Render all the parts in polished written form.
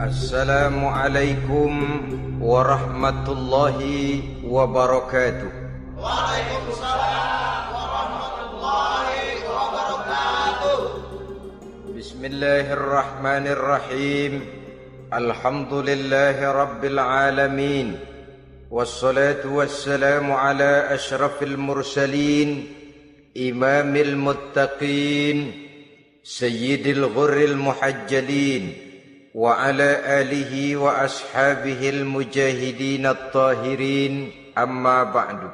Assalamualaikum warahmatullahi wabarakatuh. Waalaikumsalam warahmatullahi wabarakatuh. Bismillahirrahmanirrahim. Alhamdulillahi rabbil alamin. Wassalatu wassalamu ala ashrafil mursalin, imamil muttaqin, sayyidil ghurril muhajjalin, wa ala alihi wa ashabihil mujahidin at-tahirin, amma ba'du.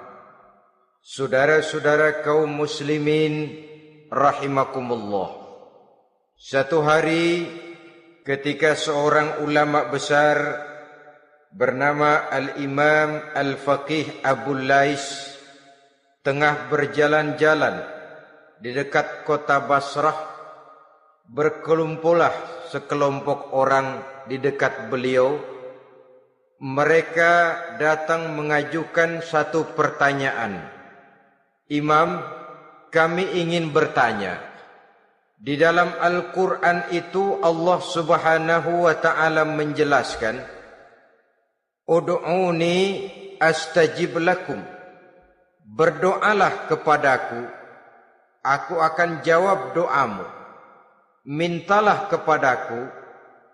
Saudara-saudara kaum muslimin rahimakumullah. Satu hari ketika seorang ulama besar bernama Al-Imam Al-Faqih Abu Lais tengah berjalan-jalan di dekat kota Basrah, berkelumpulah sekelompok orang di dekat beliau. Mereka datang mengajukan satu pertanyaan. Imam, kami ingin bertanya. Di dalam Al-Quran itu Allah Subhanahu wa ta'ala menjelaskan, Ud'uni astajib lakum. Berdoalah kepadaku, aku akan jawab doamu. Mintalah kepadaku,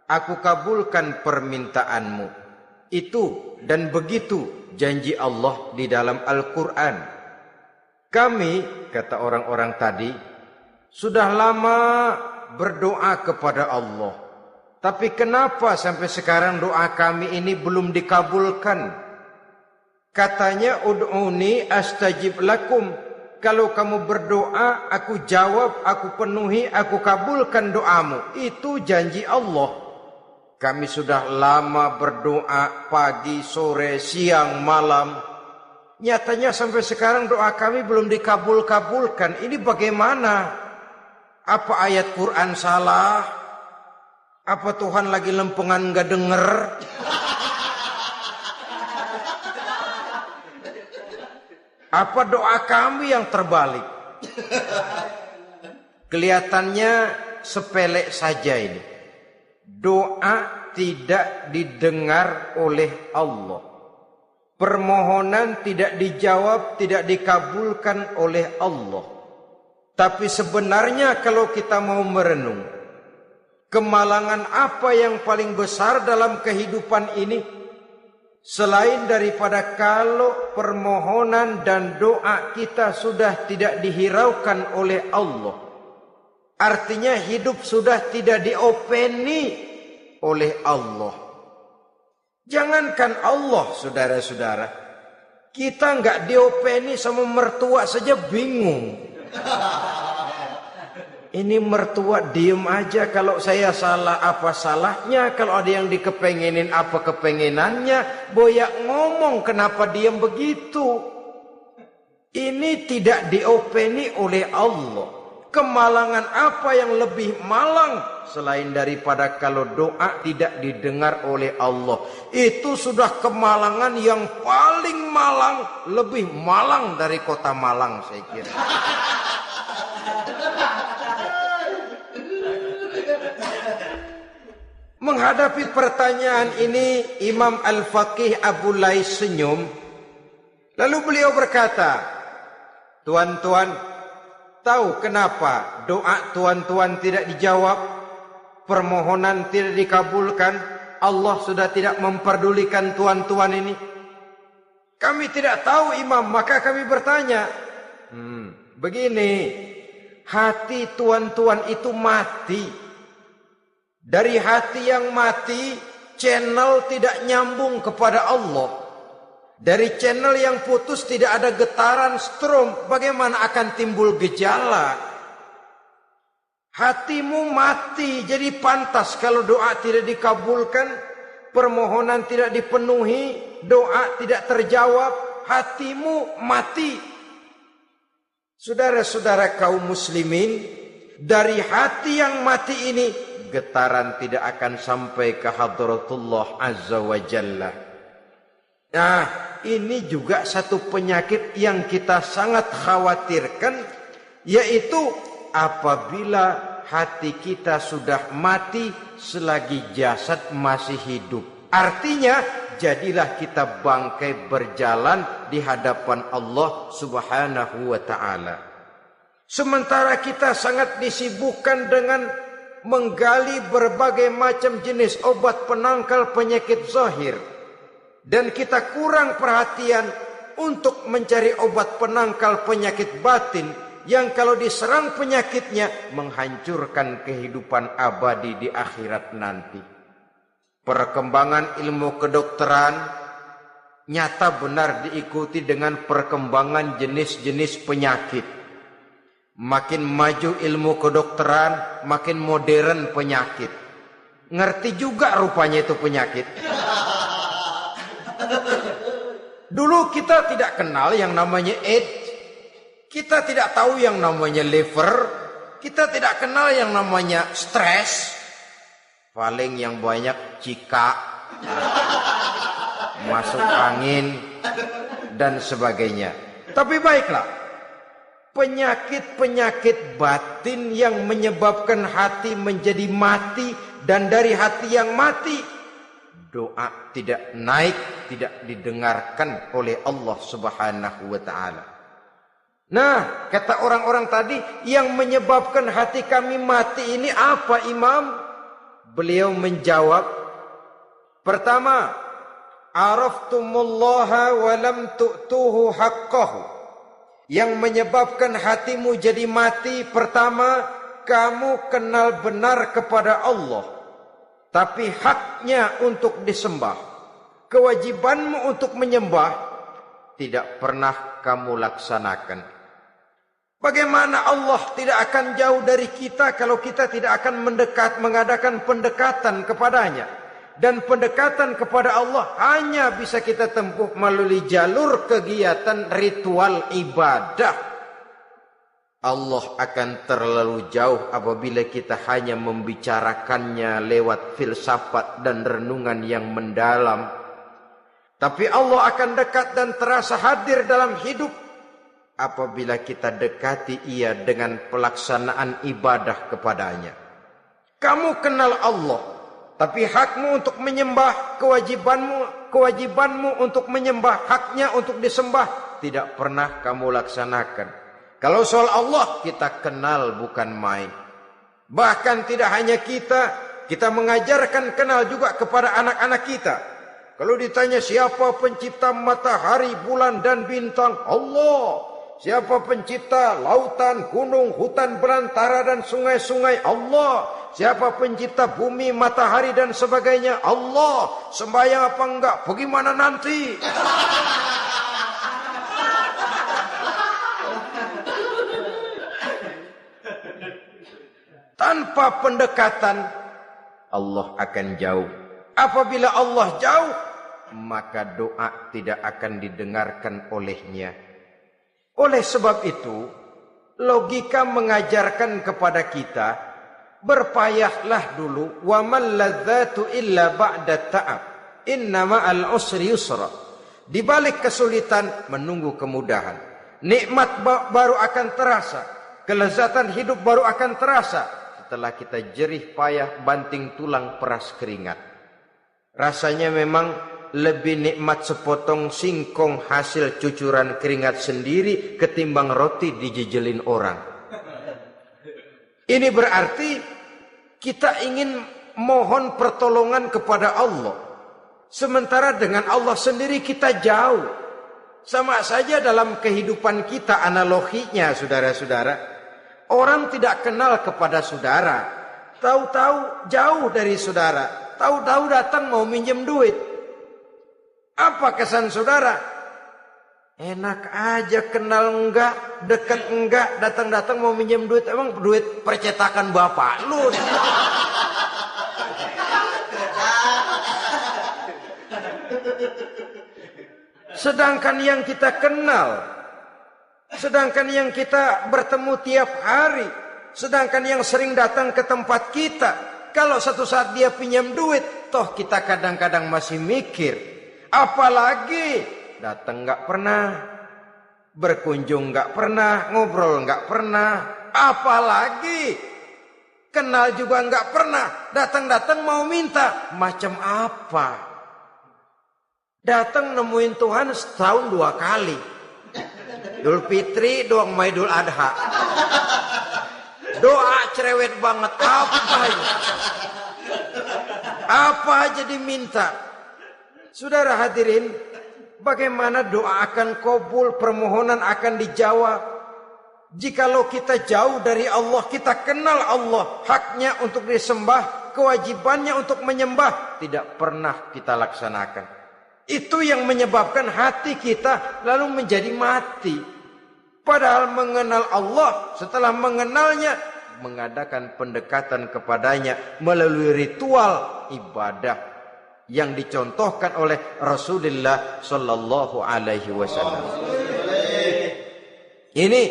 aku kabulkan permintaanmu. Itu dan begitu janji Allah di dalam Al-Quran. Kami, kata orang-orang tadi, sudah lama berdoa kepada Allah. Tapi kenapa sampai sekarang doa kami ini belum dikabulkan? Katanya, Ud'uni astajib lakum. Kalau kamu berdoa, aku jawab, aku penuhi, aku kabulkan doamu. Itu janji Allah. Kami sudah lama berdoa pagi, sore, siang, malam. Nyatanya sampai sekarang doa kami belum dikabul-kabulkan. Ini bagaimana? Apa ayat Quran salah? Apa Tuhan lagi lempengan gak denger? Apa doa kami yang terbalik? Kelihatannya sepele saja ini. Doa tidak didengar oleh Allah. Permohonan tidak dijawab, tidak dikabulkan oleh Allah. Tapi sebenarnya kalau kita mau merenung, kemalangan apa yang paling besar dalam kehidupan ini? Selain daripada kalau permohonan dan doa kita sudah tidak dihiraukan oleh Allah. Artinya hidup sudah tidak diopeni oleh Allah. Jangankan Allah, saudara-saudara, kita nggak diopeni sama mertua saja bingung. Ini mertua diem aja, kalau saya salah apa salahnya, kalau ada yang dikepengenin apa kepengenannya, boyak ngomong kenapa diem begitu. Ini tidak diopeni oleh Allah. Kemalangan apa yang lebih malang selain daripada kalau doa tidak didengar oleh Allah? Itu sudah kemalangan yang paling malang, lebih malang dari kota Malang saya kira. Menghadapi pertanyaan ini, Imam Al-Faqih Abu Lais senyum. Lalu beliau berkata, tuan-tuan, tahu kenapa doa tuan-tuan tidak dijawab? Permohonan tidak dikabulkan? Allah sudah tidak memperdulikan tuan-tuan ini? Kami tidak tahu, Imam, maka kami bertanya. Begini, hati tuan-tuan itu mati. Dari hati yang mati, channel tidak nyambung kepada Allah. Dari channel yang putus tidak ada getaran strom, bagaimana akan timbul gejala? Hatimu mati, jadi pantas kalau doa tidak dikabulkan, permohonan tidak dipenuhi, doa tidak terjawab, hatimu mati. Saudara-saudara kaum muslimin, dari hati yang mati ini, getaran tidak akan sampai ke hadratullah azza wa jalla. Nah, ini juga satu penyakit yang kita sangat khawatirkan, yaitu apabila hati kita sudah mati selagi jasad masih hidup. Artinya, jadilah kita bangkai berjalan di hadapan Allah Subhanahu wa ta'ala. Sementara kita sangat disibukkan dengan menggali berbagai macam jenis obat penangkal penyakit zahir, dan kita kurang perhatian untuk mencari obat penangkal penyakit batin yang kalau diserang penyakitnya menghancurkan kehidupan abadi di akhirat nanti. Perkembangan ilmu kedokteran nyata benar diikuti dengan perkembangan jenis-jenis penyakit. Makin maju ilmu kedokteran, makin modern penyakit. Ngerti juga rupanya itu penyakit. Dulu kita tidak kenal yang namanya AIDS. Kita tidak tahu yang namanya liver. Kita tidak kenal yang namanya stres. Paling yang banyak cika, masuk angin, dan sebagainya. Tapi baiklah. Penyakit-penyakit batin yang menyebabkan hati menjadi mati, dan dari hati yang mati doa tidak naik, tidak didengarkan oleh Allah Subhanahu wa ta'ala. Nah, kata orang-orang tadi, yang menyebabkan hati kami mati ini apa, Imam? Beliau menjawab, pertama, araftumullaha wa lam tu'tuhu haqqahu. Yang menyebabkan hatimu jadi mati, pertama, kamu kenal benar kepada Allah, tapi haknya untuk disembah, kewajibanmu untuk menyembah, tidak pernah kamu laksanakan. Bagaimana Allah tidak akan jauh dari kita kalau kita tidak akan mengadakan pendekatan kepadanya? Dan pendekatan kepada Allah hanya bisa kita tempuh melalui jalur kegiatan ritual ibadah. Allah akan terlalu jauh apabila kita hanya membicarakannya lewat filsafat dan renungan yang mendalam. Tapi Allah akan dekat dan terasa hadir dalam hidup apabila kita dekati Ia dengan pelaksanaan ibadah kepadanya. Kamu kenal Allah, tapi hakmu untuk menyembah, kewajibanmu untuk menyembah, haknya untuk disembah, tidak pernah kamu laksanakan. Kalau soal Allah kita kenal bukan main. Bahkan tidak hanya kita mengajarkan kenal juga kepada anak-anak kita. Kalau ditanya siapa pencipta matahari, bulan dan bintang, Allah. Siapa pencipta lautan, gunung, hutan belantara dan sungai-sungai, Allah. Siapa pencipta bumi, matahari dan sebagainya, Allah. Sembahyang apa enggak? Bagaimana nanti? Tanpa pendekatan, Allah akan jauh. Apabila Allah jauh, maka doa tidak akan didengarkan olehnya. Oleh sebab itu, logika mengajarkan kepada kita, berpayahlah dulu, wa man ladzatu illa ba'da ta'ab, inna ma'al usri yusra. Di balik kesulitan menunggu kemudahan. Nikmat baru akan terasa, kelezatan hidup baru akan terasa setelah kita jerih payah banting tulang peras keringat. Rasanya memang lebih nikmat sepotong singkong hasil cucuran keringat sendiri ketimbang roti dijejelin orang. Ini berarti kita ingin mohon pertolongan kepada Allah, sementara dengan Allah sendiri kita jauh. Sama saja dalam kehidupan kita analoginya, saudara-saudara. Orang tidak kenal kepada saudara, tahu-tahu jauh dari saudara, tahu-tahu datang mau minjem duit. Apa kesan saudara? Enak aja, kenal enggak, dekat enggak, datang-datang mau minjem duit. Emang duit percetakan bapak lu? Sedangkan yang kita kenal, sedangkan yang kita bertemu tiap hari, sedangkan yang sering datang ke tempat kita, kalau satu saat dia pinjam duit, toh kita kadang-kadang masih mikir. Apalagi datang nggak pernah, berkunjung nggak pernah, ngobrol nggak pernah. Apalagi Kenal juga enggak pernah. Datang-datang mau minta. Macam apa? Datang nemuin Tuhan setahun 2 kali. Idul Fitri, doang Idul Adha. Doa cerewet banget. Apa ini? Apa aja diminta. Saudara hadirin, bagaimana doa akan kabul, permohonan akan dijawab? Jikalau kita jauh dari Allah, kita kenal Allah, haknya untuk disembah, kewajibannya untuk menyembah, tidak pernah kita laksanakan. Itu yang menyebabkan hati kita lalu menjadi mati. Padahal mengenal Allah, setelah mengenalnya, mengadakan pendekatan kepadanya melalui ritual ibadah yang dicontohkan oleh Rasulullah Sallallahu Alaihi Wasallam. Ini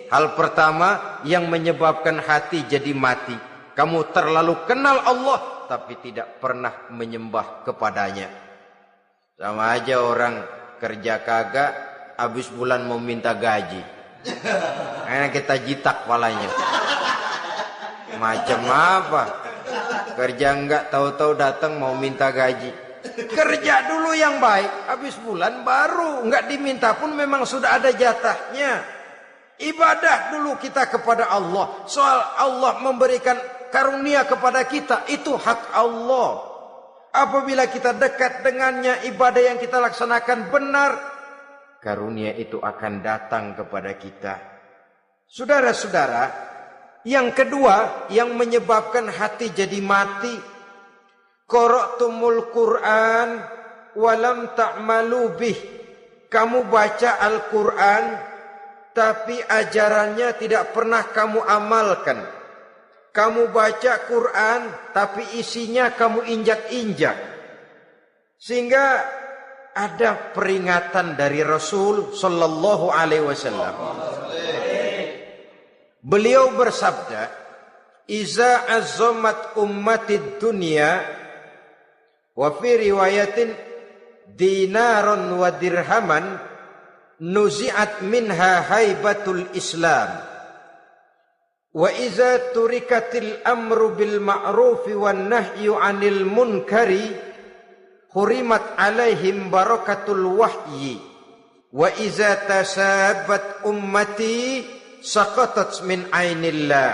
hal pertama yang menyebabkan hati jadi mati. Kamu terlalu kenal Allah tapi tidak pernah menyembah kepadanya. Sama aja orang kerja kagak, habis bulan mau minta gaji. Enak kita jitak kepalanya. Macam apa? Kerja enggak, tahu-tahu datang mau minta gaji. Kerja dulu yang baik, habis bulan baru. Enggak diminta pun memang sudah ada jatahnya. Ibadah dulu kita kepada Allah. Soal Allah memberikan karunia kepada kita, itu hak Allah. Apabila kita dekat dengannya, ibadah yang kita laksanakan benar, karunia itu akan datang kepada kita. Saudara-saudara, yang kedua yang menyebabkan hati jadi mati, qara'tumul Qur'an walam ta'malu bih. Kamu baca Al-Qur'an tapi ajarannya tidak pernah kamu amalkan. Kamu baca Quran tapi isinya kamu injak-injak. Sehingga ada peringatan dari Rasul sallallahu alaihi wasallam. Beliau bersabda, "Iza azzamat ummatid dunya wa fi riwayatin dinaron wa dirhaman nuzi'at minha haibatul Islam. Wa iza turikatil amru bil ma'rufi wan nahyu 'anil munkari hurimat 'alaihim barakatul wahyi. Wa iza tasabat ummati saqatat min 'ainillah."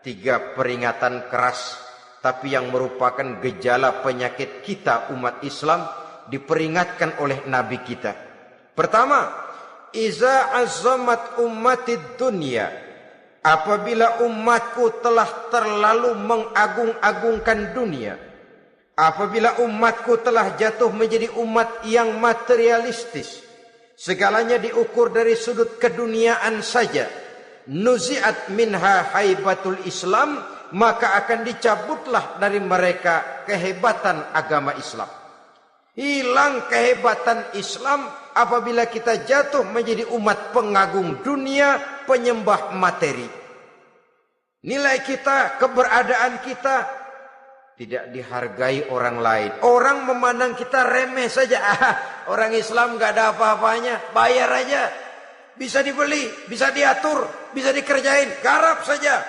3 peringatan keras tapi yang merupakan gejala penyakit kita umat Islam diperingatkan oleh Nabi kita. Pertama, iza azzamat ummatid dunya. Apabila umatku telah terlalu mengagung-agungkan dunia, apabila umatku telah jatuh menjadi umat yang materialistis, segalanya diukur dari sudut keduniaan saja, nuzi'at minha haibatul Islam, maka akan dicabutlah dari mereka kehebatan agama Islam. Hilang kehebatan Islam apabila kita jatuh menjadi umat pengagung dunia, penyembah materi. Nilai kita, keberadaan kita tidak dihargai orang lain. Orang memandang kita remeh saja. Orang Islam gak ada apa-apanya, bayar aja. Bisa dibeli, bisa diatur, bisa dikerjain, garap saja.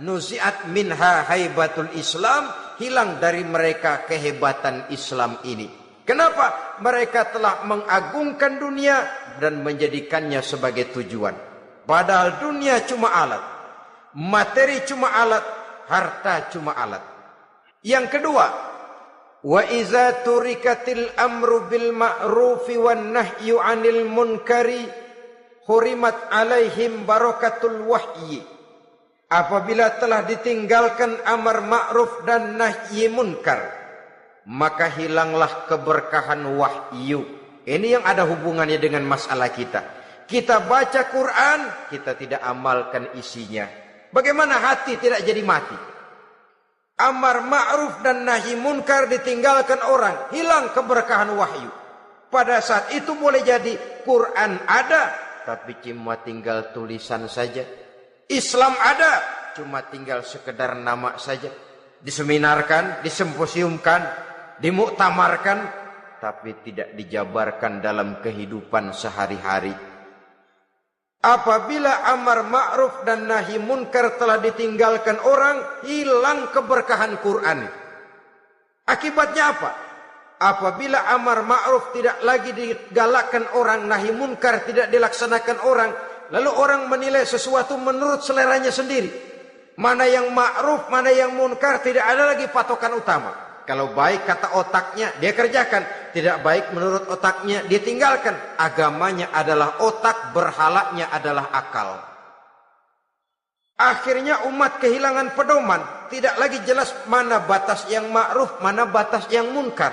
Nuzi'at minha haibatul Islam, hilang dari mereka kehebatan Islam ini. Kenapa? Mereka telah mengagungkan dunia dan menjadikannya sebagai tujuan. Padahal dunia cuma alat, materi cuma alat, harta cuma alat. Yang kedua, wa iza turikatil amru bil ma'rufi wan nahyu 'anil munkari hurimat 'alaihim barakatul wahyi. Apabila telah ditinggalkan amar ma'ruf dan nahyi munkar, maka hilanglah keberkahan wahyu. Ini yang ada hubungannya dengan masalah kita. Kita baca Quran, kita tidak amalkan isinya. Bagaimana hati tidak jadi mati? Amar ma'ruf dan nahi munkar ditinggalkan orang, hilang keberkahan wahyu. Pada saat itu boleh jadi Quran ada, tapi cuma tinggal tulisan saja. Islam ada, cuma tinggal sekedar nama saja. Diseminarkan, disimposiumkan, dimuktamarkan, tapi tidak dijabarkan dalam kehidupan sehari-hari. Apabila amar ma'ruf dan nahi munkar telah ditinggalkan orang, hilang keberkahan Quran. Akibatnya apa? Apabila amar ma'ruf tidak lagi digalakkan orang, nahi munkar tidak dilaksanakan orang, lalu orang menilai sesuatu menurut seleranya sendiri. Mana yang ma'ruf, mana yang munkar, tidak ada lagi patokan utama. Kalau baik kata otaknya, dia kerjakan. Tidak baik menurut otaknya, dia tinggalkan. Agamanya adalah otak, berhalanya adalah akal. Akhirnya umat kehilangan pedoman. Tidak lagi jelas mana batas yang ma'ruf, mana batas yang munkar.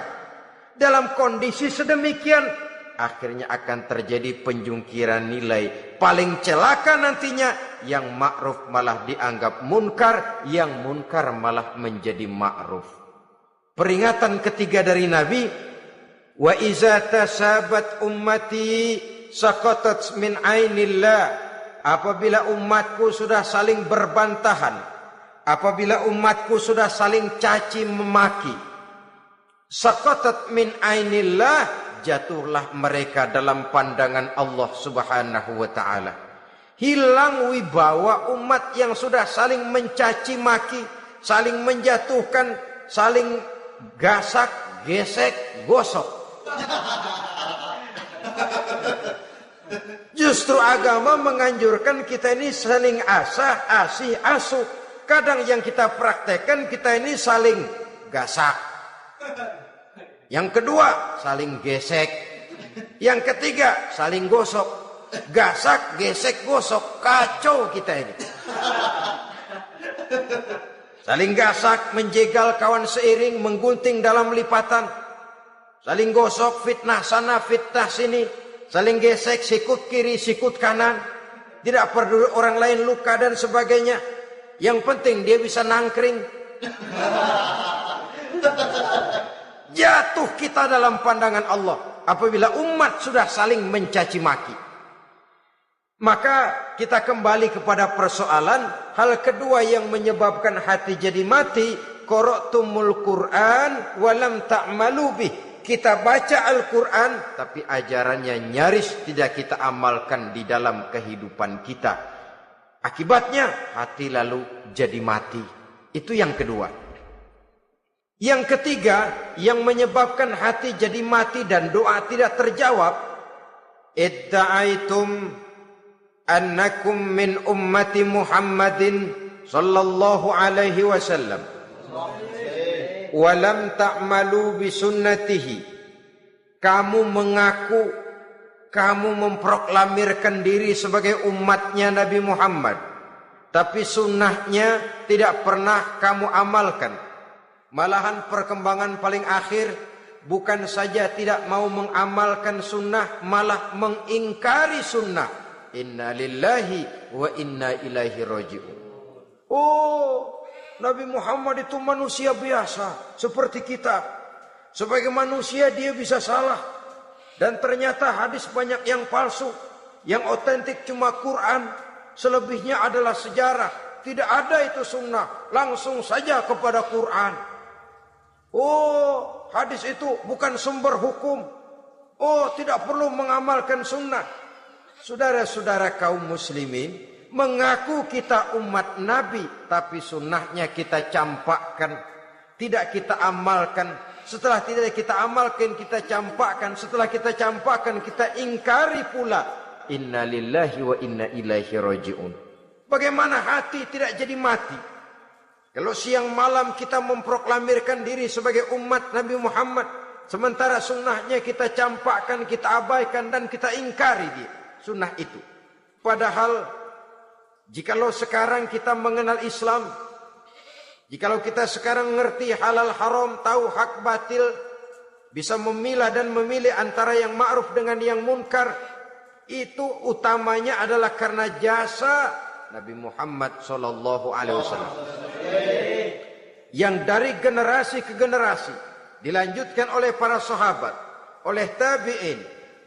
Dalam kondisi sedemikian, akhirnya akan terjadi penjungkiran nilai. Paling celaka nantinya, yang ma'ruf malah dianggap munkar, yang munkar malah menjadi ma'ruf. Peringatan ketiga dari Nabi, wa iza tasabat ummati saqatat min ainillah. Apabila umatku sudah saling berbantahan, apabila umatku sudah saling caci memaki, saqatat min ainillah, jatuhlah mereka dalam pandangan Allah Subhanahu wa taala. Hilang wibawa umat yang sudah saling mencaci maki, saling menjatuhkan, saling gasak, gesek, gosok. Justru agama menganjurkan kita ini saling asah, asih, asuh. Kadang yang kita praktekkan, kita ini saling gasak. Yang kedua, saling gesek. Yang ketiga, saling gosok. Gasak, gesek, gosok. Kacau kita ini. Saling gasak, menjegal kawan seiring, menggunting dalam lipatan. Saling gosok, fitnah sana, fitnah sini. Saling gesek, sikut kiri, sikut kanan. Tidak peduli orang lain luka dan sebagainya. Yang penting dia bisa nangkring. Jatuh kita dalam pandangan Allah apabila umat sudah saling mencaci maki. Maka kita kembali kepada persoalan, hal kedua yang menyebabkan hati jadi mati, qara'tumul Qur'an walam ta'malu bih. Kita baca Al-Quran tapi ajarannya nyaris tidak kita amalkan di dalam kehidupan kita. Akibatnya hati lalu jadi mati. Itu yang kedua. Yang ketiga yang menyebabkan hati jadi mati dan doa tidak terjawab, idda'aitum annakum min ummati Muhammadin sallallahu alaihi wasallam wa lam ta'malu bi sunnatihi. Kamu mengaku, kamu memproklamirkan diri sebagai umatnya Nabi Muhammad, tapi sunnahnya tidak pernah kamu amalkan. Malahan perkembangan paling akhir bukan saja tidak mau mengamalkan sunnah, malah mengingkari sunnah. Inna lillahi wa inna ilaihi raji'un. Oh, Nabi Muhammad itu manusia biasa seperti kita. Sebagai manusia dia bisa salah. Dan ternyata hadis banyak yang palsu. Yang otentik cuma Quran. Selebihnya adalah sejarah. Tidak ada itu sunnah. Langsung saja kepada Quran. Oh, hadis itu bukan sumber hukum. Oh, tidak perlu mengamalkan sunnah. Saudara-saudara kaum muslimin, mengaku kita umat Nabi, tapi sunnahnya kita campakkan, tidak kita amalkan. Setelah tidak kita amalkan, kita campakkan. Setelah kita campakkan, kita ingkari pula. Inna lillahi wa inna ilaihi raji'un. Bagaimana hati tidak jadi mati? Kalau siang malam kita memproklamirkan diri sebagai umat Nabi Muhammad, sementara sunnahnya kita campakkan, kita abaikan, dan kita ingkari dia. Sunnah itu. Padahal jikalau sekarang kita mengenal Islam, jikalau kita sekarang mengerti halal haram, tahu hak batil, bisa memilah dan memilih antara yang ma'ruf dengan yang munkar, itu utamanya adalah karena jasa Nabi Muhammad sallallahu alaihi wasallam. Yang dari generasi ke generasi dilanjutkan oleh para sahabat, oleh tabi'in,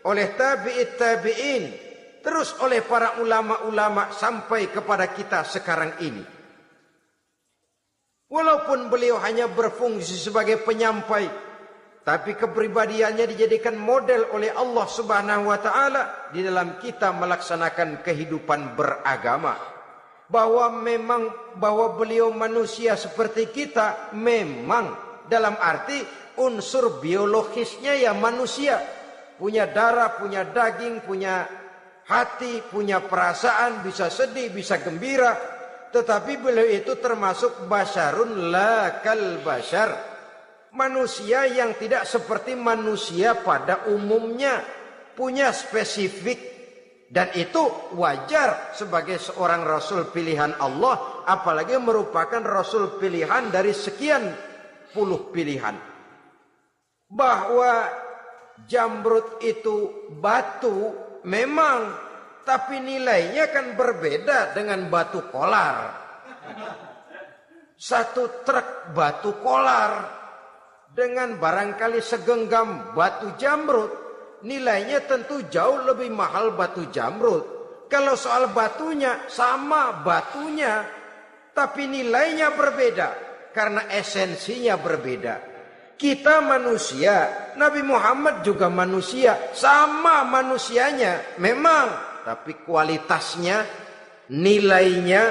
oleh tabi'it tabi'in, terus oleh para ulama-ulama sampai kepada kita sekarang ini. Walaupun beliau hanya berfungsi sebagai penyampai, tapi kepribadiannya dijadikan model oleh Allah Subhanahu wa taala di dalam kita melaksanakan kehidupan beragama. Bahwa beliau manusia seperti kita, memang dalam arti unsur biologisnya ya manusia, punya darah, punya daging, punya hati, punya perasaan, bisa sedih, bisa gembira, tetapi beliau itu termasuk basyarun la kal basyar, manusia yang tidak seperti manusia pada umumnya, punya spesifik, dan itu wajar sebagai seorang rasul pilihan Allah, apalagi merupakan rasul pilihan dari sekian puluh pilihan. Bahwa jamrud itu batu memang, tapi nilainya kan berbeda dengan batu kolar. Satu truk batu kolar dengan barangkali segenggam batu jamrud, nilainya tentu jauh lebih mahal batu jamrud. Kalau soal batunya, sama batunya, tapi nilainya berbeda karena esensinya berbeda. Kita manusia, Nabi Muhammad juga manusia, sama manusianya memang, tapi kualitasnya, nilainya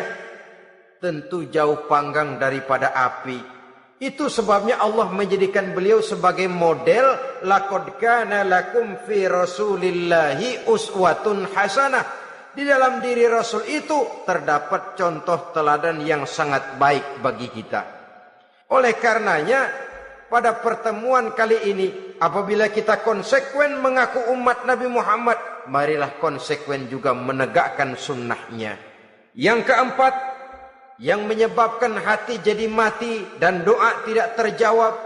tentu jauh panggang daripada api. Itu sebabnya Allah menjadikan beliau sebagai model. Laqad kana lakum fi rasulillahi uswatun hasanah. Di dalam diri Rasul itu terdapat contoh teladan yang sangat baik bagi kita. Oleh karenanya, pada pertemuan kali ini, apabila kita konsekuen mengaku umat Nabi Muhammad, marilah konsekuen juga menegakkan sunnahnya. Yang keempat, yang menyebabkan hati jadi mati dan doa tidak terjawab,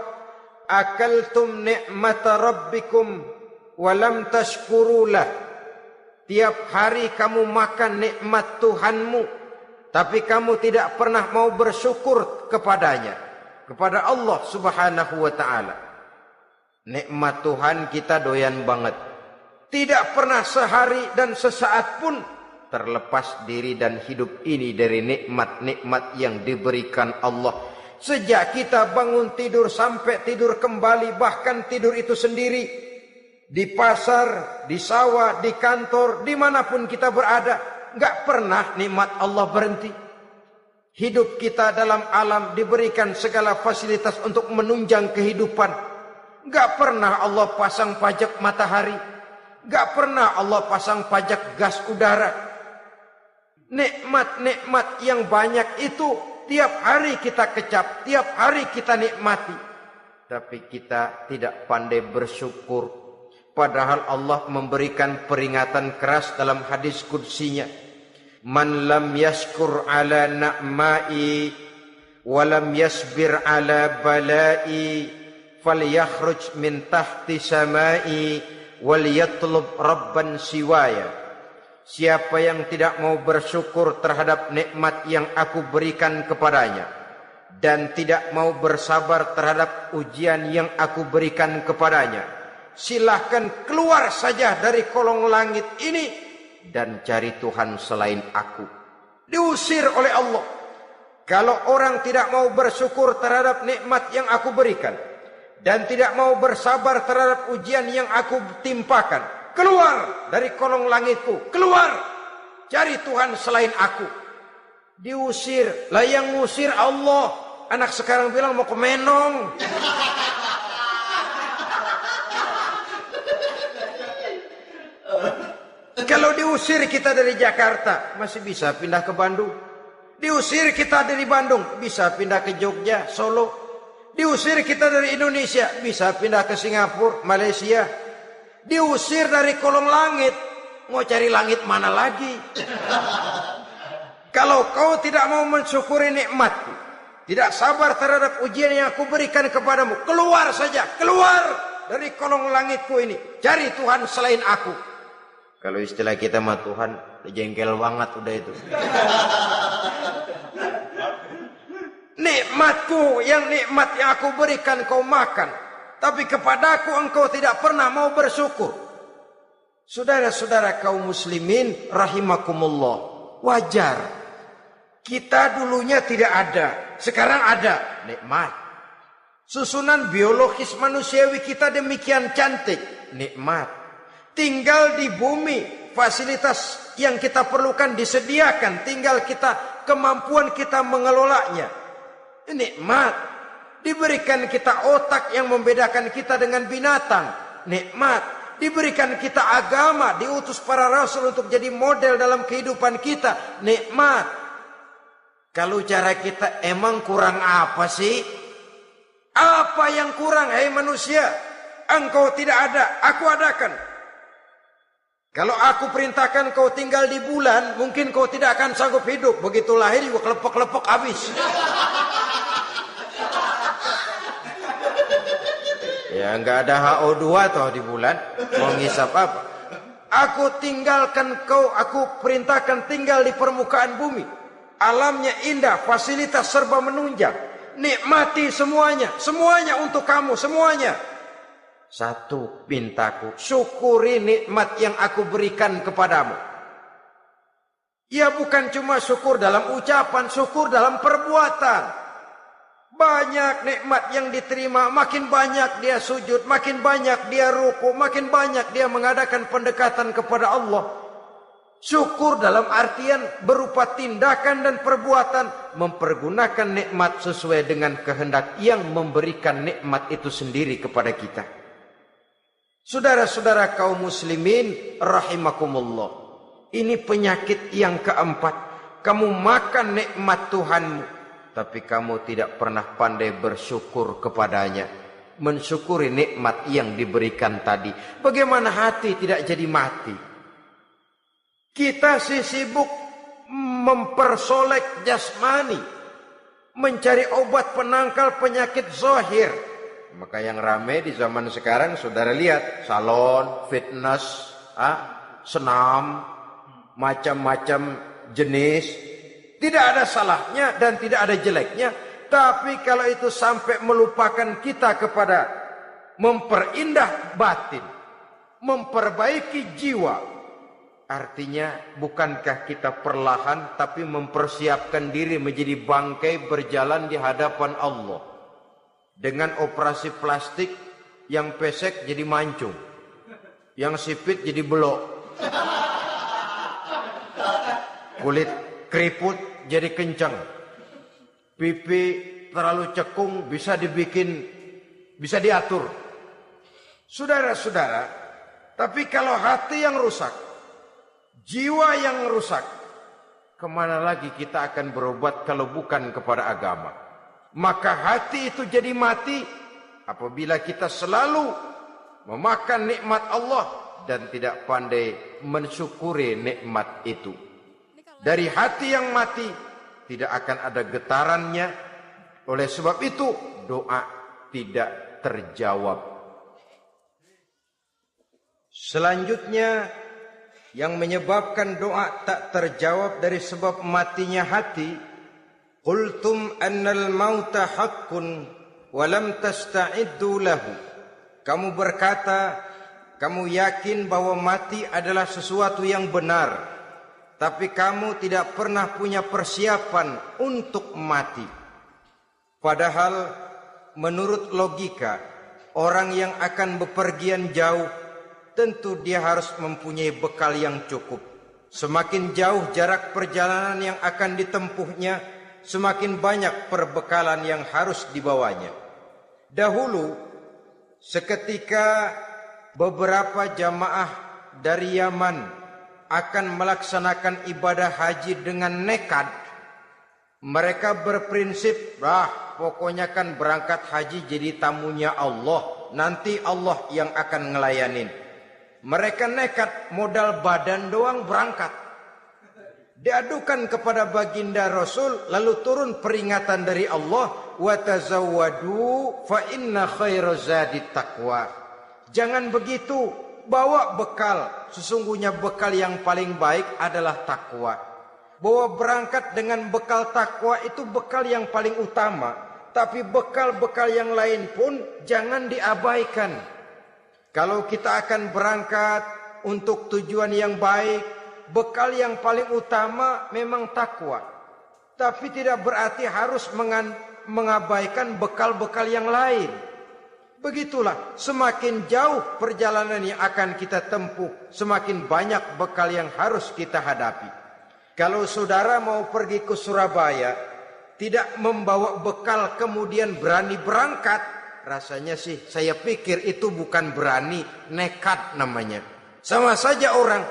akaltum ni'mata rabbikum walam tashkurulah. Tiap hari kamu makan nikmat Tuhanmu, tapi kamu tidak pernah mau bersyukur kepadanya, kepada Allah Subhanahu wa ta'ala. Nikmat Tuhan kita doyan banget, tidak pernah sehari dan sesaat pun terlepas diri dan hidup ini dari nikmat-nikmat yang diberikan Allah. Sejak kita bangun tidur sampai tidur kembali, bahkan tidur itu sendiri, di pasar, di sawah, di kantor, dimanapun kita berada, gak pernah nikmat Allah berhenti. Hidup kita dalam alam diberikan segala fasilitas untuk menunjang kehidupan. Gak pernah Allah pasang pajak matahari, gak pernah Allah pasang pajak gas udara. Nikmat-nikmat yang banyak itu tiap hari kita kecap, tiap hari kita nikmati. Tapi kita tidak pandai bersyukur. Padahal Allah memberikan peringatan keras dalam hadis qudsinya. Man lam yashkur ala na'mai wa lam yasbir ala balai falyakhruj min tahti samai wal yatlub rabban siwaya. Siapa yang tidak mau bersyukur terhadap nikmat yang aku berikan kepadanya dan tidak mau bersabar terhadap ujian yang aku berikan kepadanya, silahkan keluar saja dari kolong langit ini dan cari Tuhan selain aku. Diusir oleh Allah. Kalau orang tidak mau bersyukur terhadap nikmat yang aku berikan dan tidak mau bersabar terhadap ujian yang aku timpakan, keluar dari kolong langitku, keluar, cari Tuhan selain aku. Diusir. Lah yang ngusir Allah. Anak sekarang bilang mau ke Menong. Kalau diusir kita dari Jakarta, masih bisa pindah ke Bandung. Diusir kita dari Bandung, bisa pindah ke Jogja, Solo. Diusir kita dari Indonesia, bisa pindah ke Singapura, Malaysia. Diusir dari kolong langit, mau cari langit mana lagi? Kalau kau tidak mau mensyukuri nikmatku, tidak sabar terhadap ujian yang aku berikan kepadamu, keluar saja, keluar dari kolong langitku ini, cari Tuhan selain aku. Kalau istilah kita mah Tuhan, jengkel banget udah itu. Nikmatku, yang nikmat yang aku berikan kau makan, tapi kepadaku engkau tidak pernah mau bersyukur. Saudara-saudara kaum muslimin rahimakumullah, wajar. Kita dulunya tidak ada, sekarang ada nikmat. Susunan biologis manusiawi kita demikian cantik, nikmat. Tinggal di bumi, fasilitas yang kita perlukan disediakan, tinggal kemampuan kita mengelolanya. Nikmat. Diberikan kita otak yang membedakan kita dengan binatang, nikmat. Diberikan kita agama, diutus para rasul untuk jadi model dalam kehidupan kita, nikmat. Kalau cara kita emang kurang apa sih? Apa yang kurang, hai manusia? Engkau tidak ada, aku adakan. Kalau aku perintahkan kau tinggal di bulan, mungkin kau tidak akan sanggup hidup. Begitu lahir juga kelepek-kelepek habis. Ya enggak ada HO2 toh di bulan. Mau ngisap apa? Aku tinggalkan kau, aku perintahkan tinggal di permukaan bumi. Alamnya indah, fasilitas serba menunjang. Nikmati semuanya, semuanya untuk kamu, semuanya. Satu pintaku, syukuri nikmat yang aku berikan kepadamu. Ya bukan cuma syukur dalam ucapan, syukur dalam perbuatan. Banyak nikmat yang diterima, makin banyak dia sujud, makin banyak dia ruku, makin banyak dia mengadakan pendekatan kepada Allah. Syukur dalam artian berupa tindakan dan perbuatan, mempergunakan nikmat sesuai dengan kehendak yang memberikan nikmat itu sendiri kepada kita. Saudara-saudara kaum muslimin rahimakumullah. Ini penyakit yang keempat. Kamu makan nikmat Tuhanmu, tapi kamu tidak pernah pandai bersyukur kepadanya. Mensyukuri nikmat yang diberikan tadi. Bagaimana hati tidak jadi mati? Kita sibuk mempersolek jasmani, mencari obat penangkal penyakit zahir. Maka yang ramai di zaman sekarang, saudara lihat, salon, fitness, senam, macam-macam jenis. Tidak ada salahnya dan tidak ada jeleknya. Tapi kalau itu sampai melupakan kita kepada memperindah batin, memperbaiki jiwa, artinya bukankah kita perlahan tapi mempersiapkan diri menjadi bangkai berjalan di hadapan Allah. Dengan operasi plastik, yang pesek jadi mancung, yang sipit jadi belok, kulit keriput jadi kencang, pipi terlalu cekung bisa diatur. Saudara-saudara, tapi kalau hati yang rusak, jiwa yang rusak, kemana lagi kita akan berobat kalau bukan kepada agama? Maka hati itu jadi mati apabila kita selalu memakan nikmat Allah dan tidak pandai mensyukuri nikmat itu. Dari hati yang mati tidak akan ada getarannya. Oleh sebab itu doa tidak terjawab. Selanjutnya, yang menyebabkan doa tak terjawab dari sebab matinya hati, qultum annal mauta haqqun wa lam tasta'iddu lahu. Kamu berkata, kamu yakin bahwa mati adalah sesuatu yang benar, tapi kamu tidak pernah punya persiapan untuk mati. Padahal menurut logika, orang yang akan bepergian jauh tentu dia harus mempunyai bekal yang cukup. Semakin jauh jarak perjalanan yang akan ditempuhnya, semakin banyak perbekalan yang harus dibawanya. Dahulu, seketika beberapa jamaah dari Yaman akan melaksanakan ibadah haji dengan nekat, mereka berprinsip, pokoknya kan berangkat haji jadi tamunya Allah, nanti Allah yang akan ngelayanin. Mereka nekat, modal badan doang berangkat. Diadukan kepada baginda Rasul, lalu turun peringatan dari Allah, wa tazawwadu fa inna khairaz zadi taqwa. Jangan begitu, bawa bekal. Sesungguhnya bekal yang paling baik adalah takwa. Bahwa berangkat dengan bekal takwa itu bekal yang paling utama. Tapi bekal-bekal yang lain pun jangan diabaikan. Kalau kita akan berangkat untuk tujuan yang baik, bekal yang paling utama memang takwa. Tapi tidak berarti harus mengabaikan bekal-bekal yang lain. Begitulah, semakin jauh perjalanan yang akan kita tempuh, semakin banyak bekal yang harus kita hadapi. Kalau saudara mau pergi ke Surabaya, tidak membawa bekal kemudian berani berangkat, rasanya sih saya pikir itu bukan berani, nekat namanya. Sama saja orang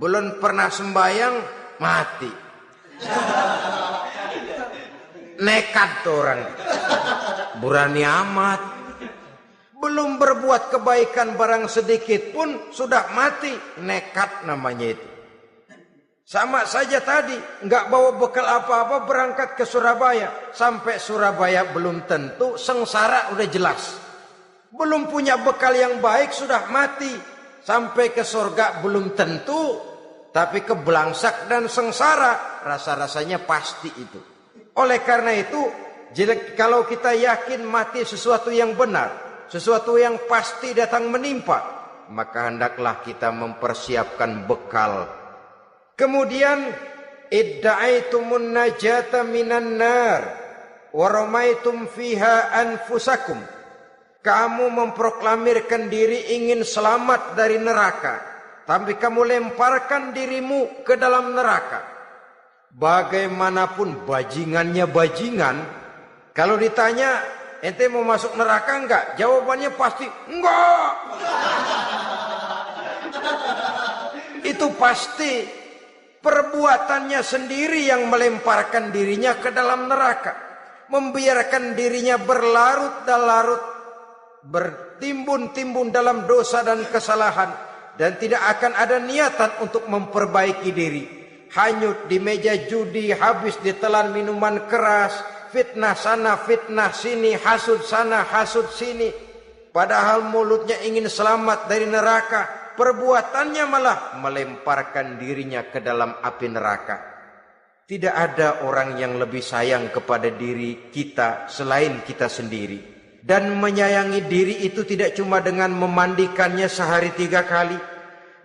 belum pernah sembahyang mati. Nekat tuh orang. Berani amat. Belum berbuat kebaikan barang sedikit pun sudah mati. Nekat namanya itu. Sama saja tadi, nggak bawa bekal apa-apa berangkat ke Surabaya. Sampai Surabaya belum tentu, sengsara udah jelas. Belum punya bekal yang baik sudah mati. Sampai ke surga belum tentu, tapi kebelangsak dan sengsara rasa-rasanya pasti itu. Oleh karena itu, kalau kita yakin mati sesuatu yang benar, sesuatu yang pasti datang menimpa, maka hendaklah kita mempersiapkan bekal. Kemudian idda'aitumun najata minan nar wa ramaitum fiha anfusakum. Kamu memproklamirkan diri ingin selamat dari neraka, tapi kamu lemparkan dirimu ke dalam neraka. Bagaimanapun bajingannya bajingan, kalau ditanya ente mau masuk neraka enggak? Jawabannya pasti enggak. Itu pasti perbuatannya sendiri yang melemparkan dirinya ke dalam neraka, membiarkan dirinya berlarut-larut, bertimbun-timbun dalam dosa dan kesalahan, dan tidak akan ada niatan untuk memperbaiki diri. Hanyut di meja judi, habis ditelan minuman keras, fitnah sana, fitnah sini, hasud sana, hasud sini. Padahal mulutnya ingin selamat dari neraka, perbuatannya malah melemparkan dirinya ke dalam api neraka. Tidak ada orang yang lebih sayang kepada diri kita selain kita sendiri. Dan menyayangi diri itu tidak cuma dengan memandikannya sehari 3 kali,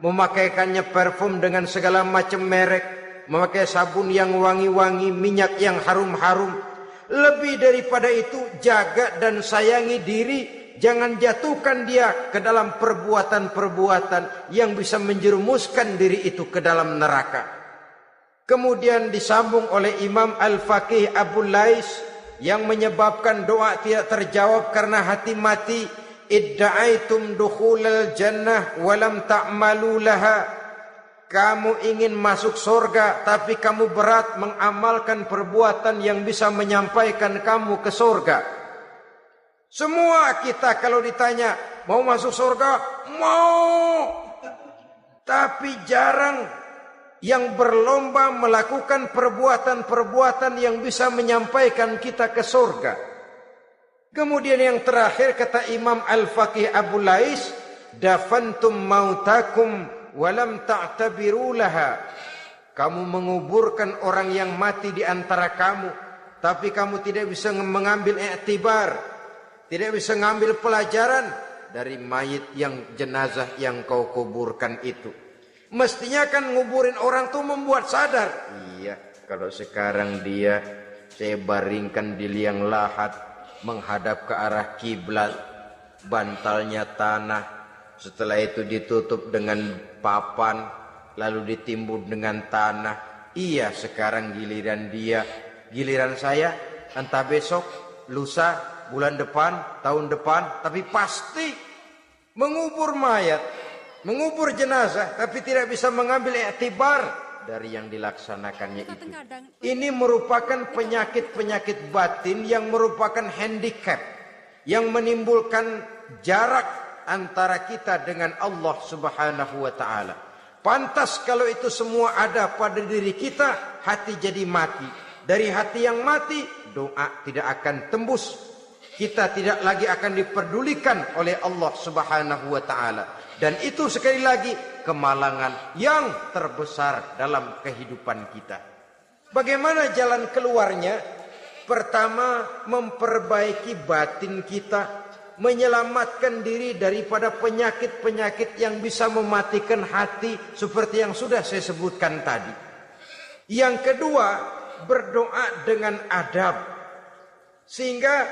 memakaikannya parfum dengan segala macam merek, memakai sabun yang wangi-wangi, minyak yang harum-harum. Lebih daripada itu, jaga dan sayangi diri. Jangan jatuhkan dia ke dalam perbuatan-perbuatan yang bisa menjerumuskan diri itu ke dalam neraka. Kemudian disambung oleh Imam Al-Faqih Abu Lais yang menyebabkan doa tidak terjawab karena hati mati. Idda'aitum dukhulal jannah walam ta'malu laha. Kamu ingin masuk surga, tapi kamu berat mengamalkan perbuatan yang bisa menyampaikan kamu ke surga. Semua kita kalau ditanya mau masuk surga, mau. Tapi jarang yang berlomba melakukan perbuatan-perbuatan yang bisa menyampaikan kita ke surga. Kemudian yang terakhir kata Imam Al-Faqih Abu Lais, dafantum mautakum walam ta'tabiru laha. Kamu menguburkan orang yang mati di antara kamu, tapi kamu tidak bisa mengambil iktibar, tidak bisa mengambil pelajaran dari mayit yang jenazah yang kau kuburkan itu. Mestinya kan nguburin orang tuh membuat sadar. Iya, kalau sekarang dia saya baringkan di liang lahat, menghadap ke arah kiblat, bantalnya tanah, setelah itu ditutup dengan papan, lalu ditimbun dengan tanah. Iya, sekarang giliran dia, giliran saya, entah besok, lusa, bulan depan, tahun depan, tapi pasti mengubur mayat, mengubur jenazah, tapi tidak bisa mengambil iktibar dari yang dilaksanakannya itu. Ini merupakan penyakit-penyakit batin yang merupakan handicap, yang menimbulkan jarak antara kita dengan Allah Subhanahu wa ta'ala. Pantas kalau itu semua ada pada diri kita, hati jadi mati. Dari hati yang mati, doa tidak akan tembus. Kita tidak lagi akan diperdulikan oleh Allah Subhanahu wa ta'ala. Dan itu sekali lagi kemalangan yang terbesar dalam kehidupan kita. Bagaimana jalan keluarnya? Pertama, memperbaiki batin kita, menyelamatkan diri daripada penyakit-penyakit yang bisa mematikan hati seperti yang sudah saya sebutkan tadi. Yang kedua, berdoa dengan adab. Sehingga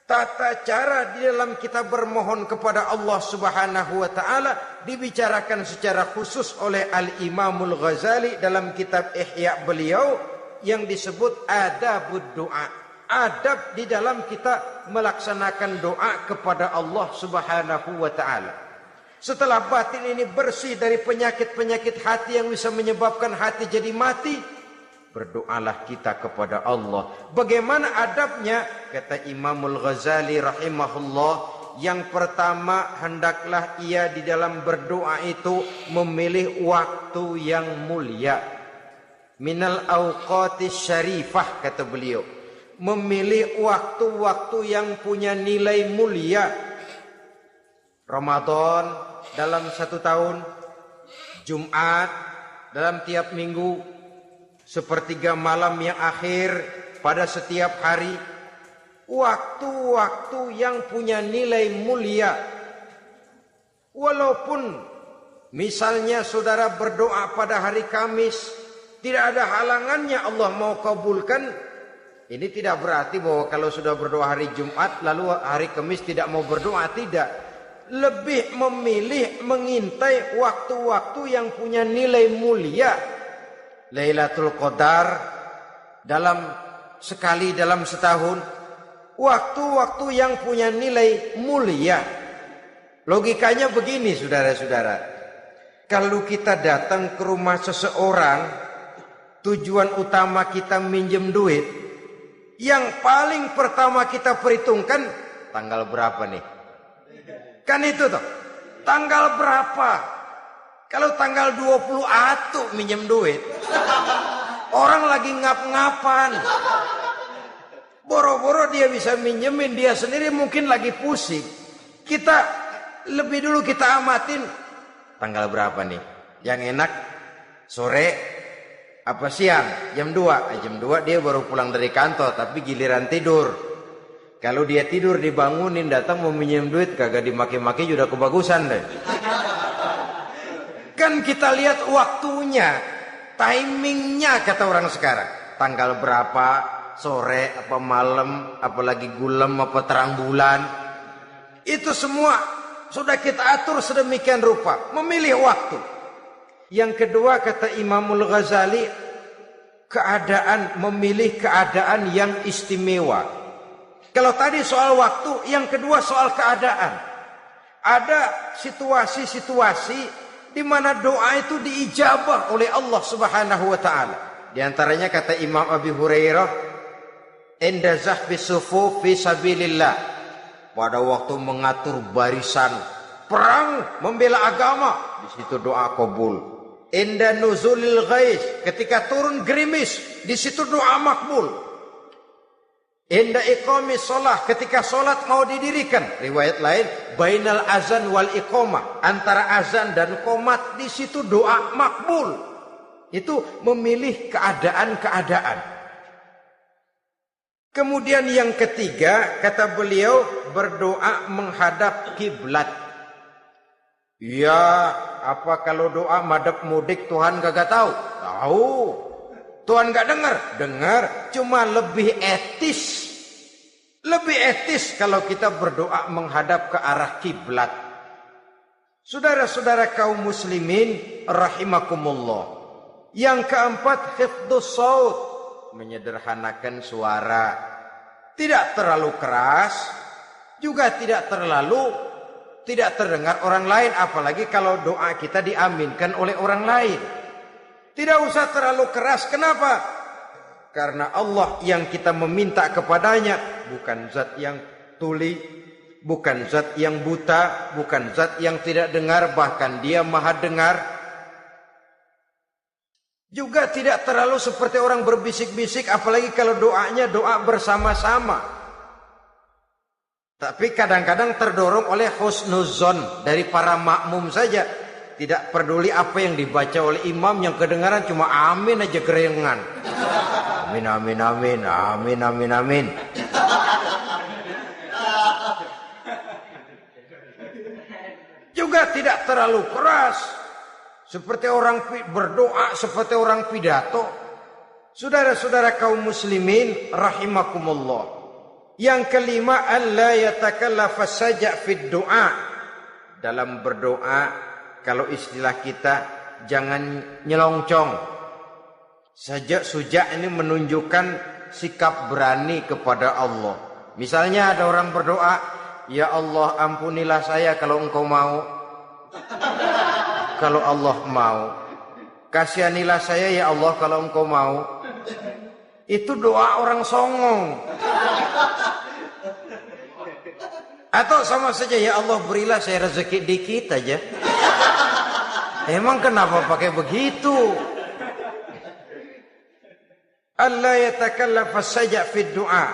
tata cara di dalam kita bermohon kepada Allah Subhanahu wa taala dibicarakan secara khusus oleh Al-Imamul Ghazali dalam kitab Ihya beliau yang disebut adabud doa. Adab di dalam kita melaksanakan doa kepada Allah Subhanahu wa taala. Setelah batin ini bersih dari penyakit-penyakit hati yang bisa menyebabkan hati jadi mati, berdoalah kita kepada Allah. Bagaimana adabnya? Kata Imamul Ghazali rahimahullah, yang pertama hendaklah ia di dalam berdoa itu memilih waktu yang mulia. Minal awqatis syarifah, kata beliau. Memilih waktu-waktu yang punya nilai mulia. Ramadan dalam 1 tahun, Jumat dalam tiap minggu, sepertiga malam yang akhir pada setiap hari. Waktu-waktu yang punya nilai mulia. Walaupun misalnya saudara berdoa pada hari Kamis, tidak ada halangannya Allah mau kabulkan. Ini tidak berarti bahwa kalau sudah berdoa hari Jumat lalu hari Kamis tidak mau berdoa, tidak. Lebih memilih mengintai waktu-waktu yang punya nilai mulia. Lailatul Qadar sekali dalam setahun, waktu-waktu yang punya nilai mulia. Logikanya begini, saudara-saudara. Kalau kita datang ke rumah seseorang, tujuan utama kita minjem duit, yang paling pertama kita perhitungkan tanggal berapa nih? Kan itu toh, tanggal berapa? Kalau tanggal 20 atu minjem duit, orang lagi ngap-ngapan. Boro-boro dia bisa minjemin, dia sendiri mungkin lagi pusing. Kita lebih dulu kita amatin tanggal berapa nih? Yang enak sore apa siang? Jam 2. Jam 2 dia baru pulang dari kantor, tapi giliran tidur. Kalau dia tidur dibangunin datang mau minjem duit, kagak dimaki-maki sudah kebagusan deh. Kan kita lihat waktunya, timingnya kata orang sekarang. Tanggal berapa, sore apa malam, apalagi gulem apa terang bulan. Itu semua sudah kita atur sedemikian rupa, memilih waktu. Yang kedua kata Imamul Ghazali, memilih keadaan yang istimewa. Kalau tadi soal waktu, yang kedua soal keadaan. Ada situasi-situasi di mana doa itu diijabah oleh Allah Subhanahu wa taala. Di antaranya kata Imam Abi Hurairah, "Inda zahbi sufuf fi sabilillah." Pada waktu mengatur barisan perang membela agama, di situ doa kabul. Inda nuzulil ghais, ketika turun gerimis, di situ doa makbul. Inda iqamis shalah, ketika salat mau didirikan, riwayat lain bainal azan wal iqamah, antara azan dan qomat, di situ doa makbul. Itu memilih keadaan-keadaan. Kemudian yang ketiga kata beliau, berdoa menghadap kiblat. Ya, apa kalau doa madhab mudik Tuhan kagak tahu? Tahu. Tuhan gak dengar? Dengar, cuma lebih etis. Lebih etis kalau kita berdoa menghadap ke arah kiblat. Saudara-saudara kaum muslimin rahimakumullah. Yang keempat, hifdzus shaut, menyederhanakan suara. Tidak terlalu keras, juga tidak terdengar orang lain, apalagi kalau doa kita diaminkan oleh orang lain. Tidak usah terlalu keras. Kenapa? Karena Allah yang kita meminta kepadanya bukan zat yang tuli, bukan zat yang buta, bukan zat yang tidak dengar, bahkan dia maha dengar. Juga tidak terlalu seperti orang berbisik-bisik, apalagi kalau doanya doa bersama-sama. Tapi kadang-kadang terdorong oleh husnuzon dari para makmum saja. Tidak peduli apa yang dibaca oleh imam, yang kedengaran cuma amin aja gerengan. Amin, amin, amin, amin, amin, amin. Juga tidak terlalu keras. Seperti orang berdoa, seperti orang pidato. Saudara-saudara kaum muslimin rahimakumullah. Yang kelima, alla yatakallafa saja' fid du'a. Dalam berdoa, kalau istilah kita, jangan nyelongcong. Suja' ini menunjukkan sikap berani kepada Allah. Misalnya ada orang berdoa, ya Allah ampunilah saya kalau engkau mau. Kalau Allah mau. Kasihanilah saya ya Allah kalau engkau mau. Itu doa orang songong. Atau sama saja, ya Allah berilah saya rezeki dikit aja. Emang kenapa pakai begitu? Allah yatakallafa saja fid du'a.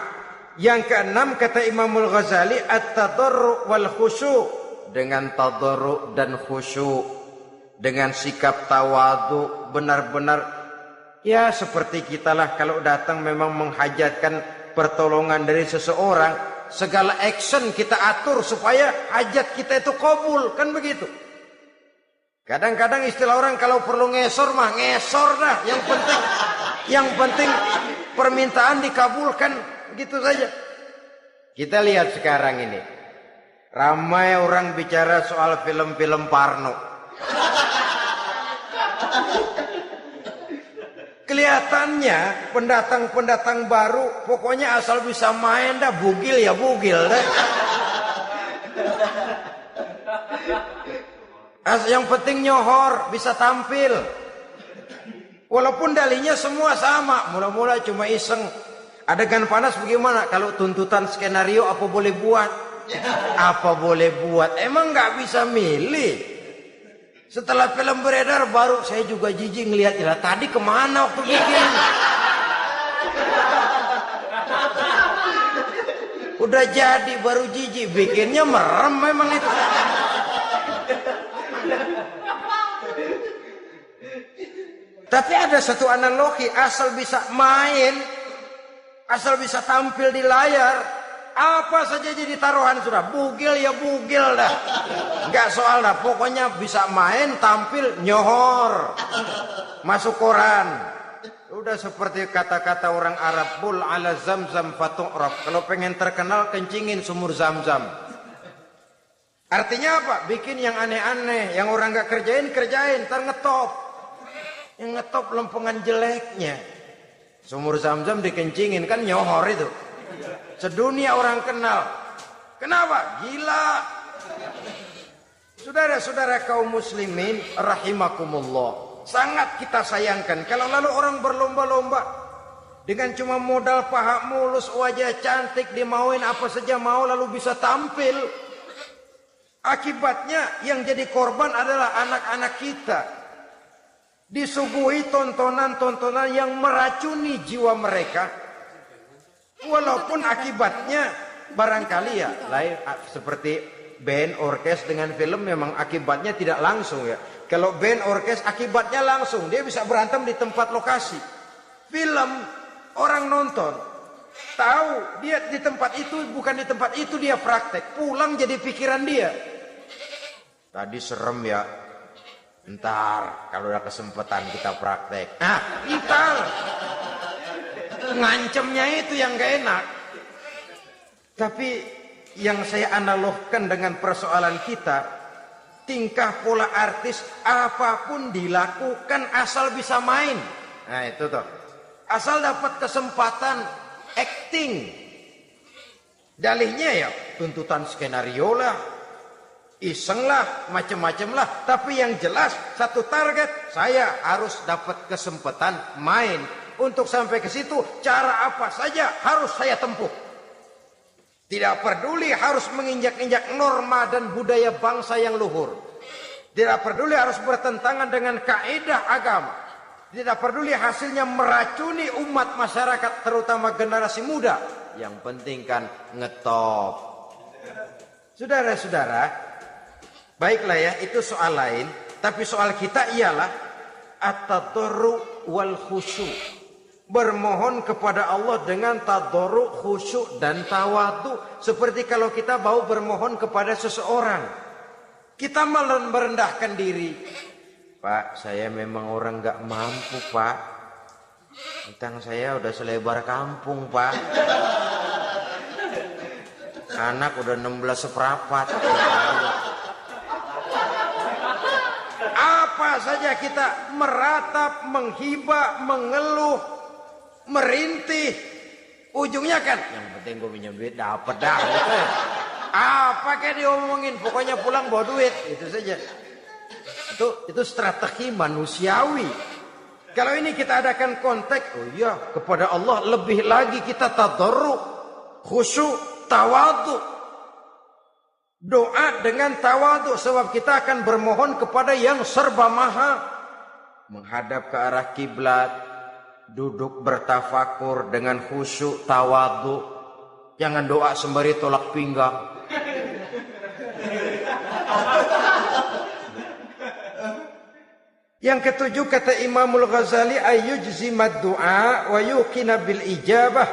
Yang keenam kata Imamul Ghazali, at-tadarru' wal khusyu'. Dengan tadarru' dan khusyuk, dengan sikap tawadu, benar-benar ya seperti kita lah kalau datang memang menghajatkan pertolongan dari seseorang, segala action kita atur supaya hajat kita itu kabul, kan begitu. Kadang-kadang istilah orang kalau perlu ngesor mah ngesor dah, yang penting permintaan dikabulkan, gitu saja. Kita lihat sekarang ini, ramai orang bicara soal film-film Parno. Kelihatannya pendatang-pendatang baru, pokoknya asal bisa main dah, bugil ya bugil dah. Yang penting nyohor, bisa tampil. Walaupun dalinya semua sama, mula-mula cuma iseng. Adegan panas bagaimana? Kalau tuntutan skenario apa boleh buat? Apa boleh buat? Emang nggak bisa milih. Setelah film beredar baru saya juga jijik ngelihat, ya tadi kemana waktu bikin? Udah jadi baru jijik, bikinnya merem memang itu. Tapi ada satu analogi, asal bisa main, asal bisa tampil di layar, apa saja jadi taruhan sudah. Bugil ya bugil dah. Enggak soal dah. Pokoknya bisa main, tampil, nyohor. Masuk koran. Udah seperti kata-kata orang Arab, bul ala zamzam fatu'raf. Kalau pengen terkenal, kencingin sumur Zamzam. Artinya apa? Bikin yang aneh-aneh. Yang orang gak kerjain, ntar ngetop. Yang ngetop lempengan jeleknya. Sumur Zamzam dikencingin, kan nyohor itu. Sedunia orang kenal. Kenapa? Gila. Saudara-saudara kaum muslimin rahimakumullah, sangat kita sayangkan kalau lalu orang berlomba-lomba dengan cuma modal paha mulus, wajah cantik, dimauin apa saja mau lalu bisa tampil. Akibatnya yang jadi korban adalah anak-anak kita. Disuguhi tontonan-tontonan yang meracuni jiwa mereka. Walaupun akibatnya barangkali ya lain seperti band orkes dengan film, memang akibatnya tidak langsung ya. Kalau band orkes akibatnya langsung, dia bisa berantem di tempat lokasi. Film orang nonton tahu dia di tempat itu, bukan di tempat itu dia praktek, pulang jadi pikiran dia. Tadi serem ya, ntar kalau ada kesempatan kita praktek. Ntar ngancemnya itu yang gak enak. Tapi yang saya analogkan dengan persoalan kita, tingkah pola artis apapun dilakukan asal bisa main. Nah itu tuh, asal dapat kesempatan acting. Dalihnya ya tuntutan skenario lah, iseng lah, macem-macem lah. Tapi yang jelas satu target, saya harus dapat kesempatan main. Untuk sampai ke situ, cara apa saja harus saya tempuh. Tidak peduli harus menginjak-injak norma dan budaya bangsa yang luhur. Tidak peduli harus bertentangan dengan kaidah agama. Tidak peduli hasilnya meracuni umat masyarakat, terutama generasi muda. Yang penting kan ngetop. Saudara-saudara, baiklah ya, itu soal lain. Tapi soal kita ialah at-tadarru wal khusyu'. Bermohon kepada Allah dengan tadarru', khusyuk dan tawadu. Seperti kalau kita mau bermohon kepada seseorang, kita malah merendahkan diri. Pak, saya memang orang gak mampu, Pak. Utang saya udah selebar kampung, Pak. Anak udah 16 seperempat. Apa saja kita meratap, menghibah, mengeluh, merintih, ujungnya kan yang penting gue pinjam duit dapat dah gitu. Apa kayak diomongin, pokoknya pulang bawa duit, itu saja. Itu strategi manusiawi. Kalau ini kita adakan konteks, oh iya, kepada Allah lebih lagi kita tadarruk, khusyuk, tawadhu. Doa dengan tawadhu, sebab kita akan bermohon kepada yang serba maha. Menghadap ke arah kiblat, duduk bertafakur dengan khusyuk, tawadhu. Jangan doa sembari tolak pinggang. Yang ketujuh kata Imamul Ghazali, ayyujzimad du'a wa yuqina bil ijabah.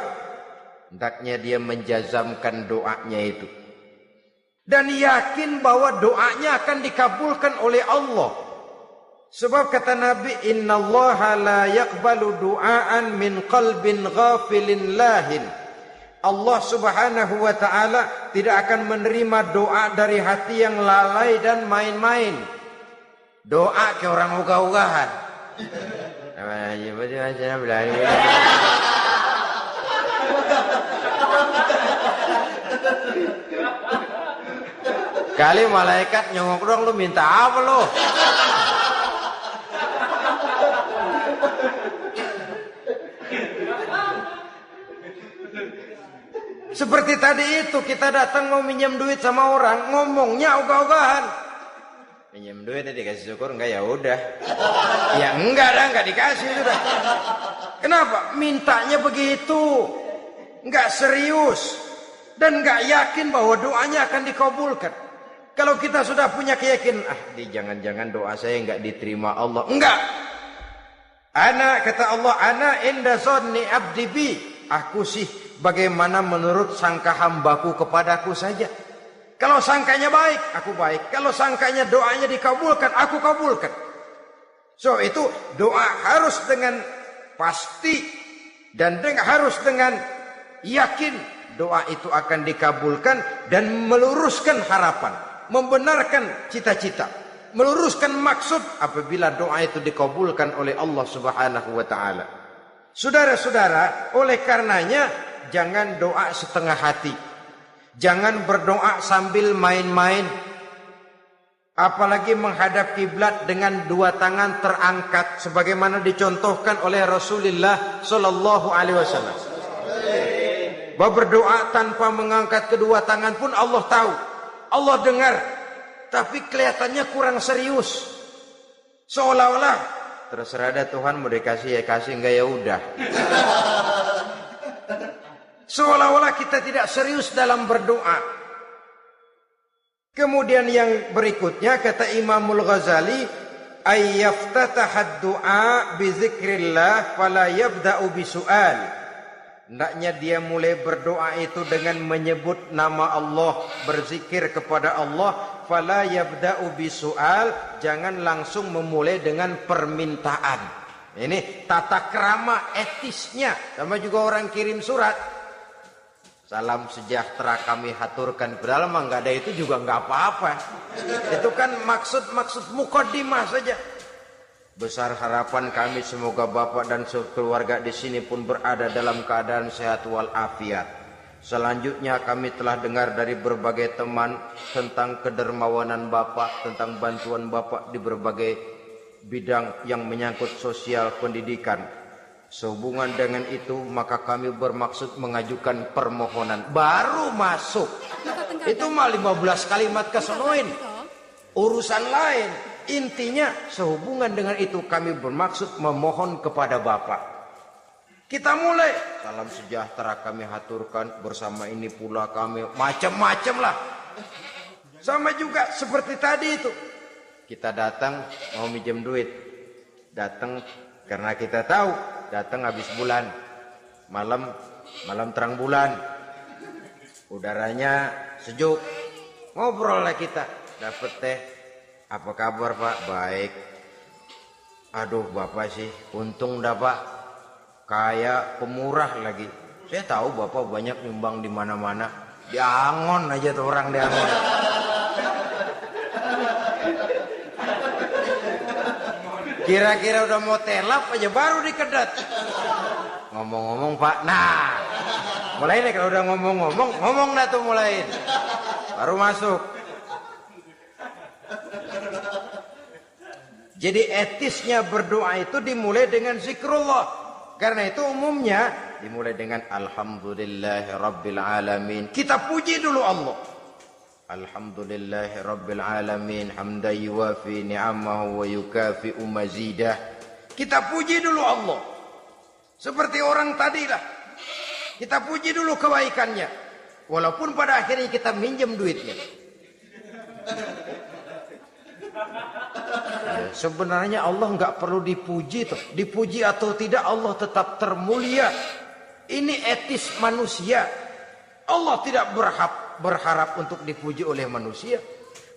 Hendaknya dia menjazamkan doanya itu dan yakin bahwa doanya akan dikabulkan oleh Allah. Sebab kata Nabi, innallaha la yaqbalu du'aan min qalbin ghafilin lahin. Allah Subhanahu wa taala tidak akan menerima doa dari hati yang lalai dan main-main. Doa ke orang ugah-ugahan. Kali malaikat nyongok dong, lu minta apa lu? Seperti tadi itu, kita datang mau minjem duit sama orang, ngomongnya ogah-ogahan. Minjem duit dikasih syukur, enggak ya udah. Ya enggak dah, enggak dikasih sudah. Kenapa? Mintanya begitu. Enggak serius dan enggak yakin bahwa doanya akan dikabulkan. Kalau kita sudah punya keyakinan, jangan-jangan doa saya enggak diterima Allah. Enggak. Ana, kata Allah, ana inda zanni abdi bi. Aku sih bagaimana menurut sangka hambaku kepadaku saja. Kalau sangkanya baik, aku baik. Kalau sangkanya doanya dikabulkan, aku kabulkan. So itu doa harus dengan pasti dan harus dengan yakin doa itu akan dikabulkan dan meluruskan harapan, membenarkan cita-cita, meluruskan maksud apabila doa itu dikabulkan oleh Allah Subhanahu wa taala. Saudara-saudara, oleh karenanya jangan doa setengah hati. Jangan berdoa sambil main-main. Apalagi menghadap kiblat dengan dua tangan terangkat sebagaimana dicontohkan oleh Rasulullah sallallahu alaihi wasallam. Bahwa berdoa tanpa mengangkat kedua tangan pun Allah tahu. Allah dengar. Tapi kelihatannya kurang serius. Seolah-olah terserah ada Tuhan, mau dikasih ya kasih, enggak ya udah. Seolah-olah kita tidak serius dalam berdoa. Kemudian yang berikutnya kata Imamul Ghazali, ayyaftatahad du'a bi zikrillah fala yabda'u bisu'al. Hendaknya dia mulai berdoa itu dengan menyebut nama Allah, berzikir kepada Allah, fala yabda'u bisu'al, jangan langsung memulai dengan permintaan. Ini tata krama etisnya. Sama juga orang kirim surat, salam sejahtera kami haturkan, padahal mah nggak ada itu juga nggak apa-apa. Itu kan maksud mukaddimah saja. Besar harapan kami semoga Bapak dan keluarga di sini pun berada dalam keadaan sehat walafiat. Selanjutnya kami telah dengar dari berbagai teman tentang kedermawanan Bapak, tentang bantuan Bapak di berbagai bidang yang menyangkut sosial pendidikan. Sehubungan dengan itu maka kami bermaksud mengajukan permohonan. Baru masuk itu mah 15 kalimat kesenuin, urusan lain. Intinya sehubungan dengan itu kami bermaksud memohon kepada Bapak. Kita mulai, salam sejahtera kami haturkan, bersama ini pula kami, macam-macam lah. Sama juga seperti tadi itu, kita datang mau minjem duit, datang karena kita tahu datang habis bulan, malam terang bulan, udaranya sejuk, ngobrol lah kita, dapet teh, apa kabar Pak? Baik. Aduh Bapak sih, untung dah Pak, kaya, pemurah lagi. Saya tahu Bapak banyak nyumbang di mana-mana. Di Angon aja tuh orang di Angon. Kira-kira udah mau telap aja baru dikedat. Ngomong-ngomong Pak, nah mulai nih kalau udah ngomong dah tuh mulai. Baru masuk. Jadi etisnya berdoa itu dimulai dengan zikrullah. Karena itu umumnya dimulai dengan Alhamdulillahi Rabbil Alamin. Kita puji dulu Allah. Alhamdulillahi Rabbil Alamin. Hamdan yuwafi ni'amahu wa yukafi'u mazidah. Kita puji dulu Allah. Seperti orang tadilah. Kita puji dulu kebaikannya. Walaupun pada akhirnya kita minjem duitnya. Ya, sebenarnya Allah nggak perlu dipuji tuh. Dipuji atau tidak Allah tetap termulia. Ini etis manusia. Allah tidak berharap untuk dipuji oleh manusia.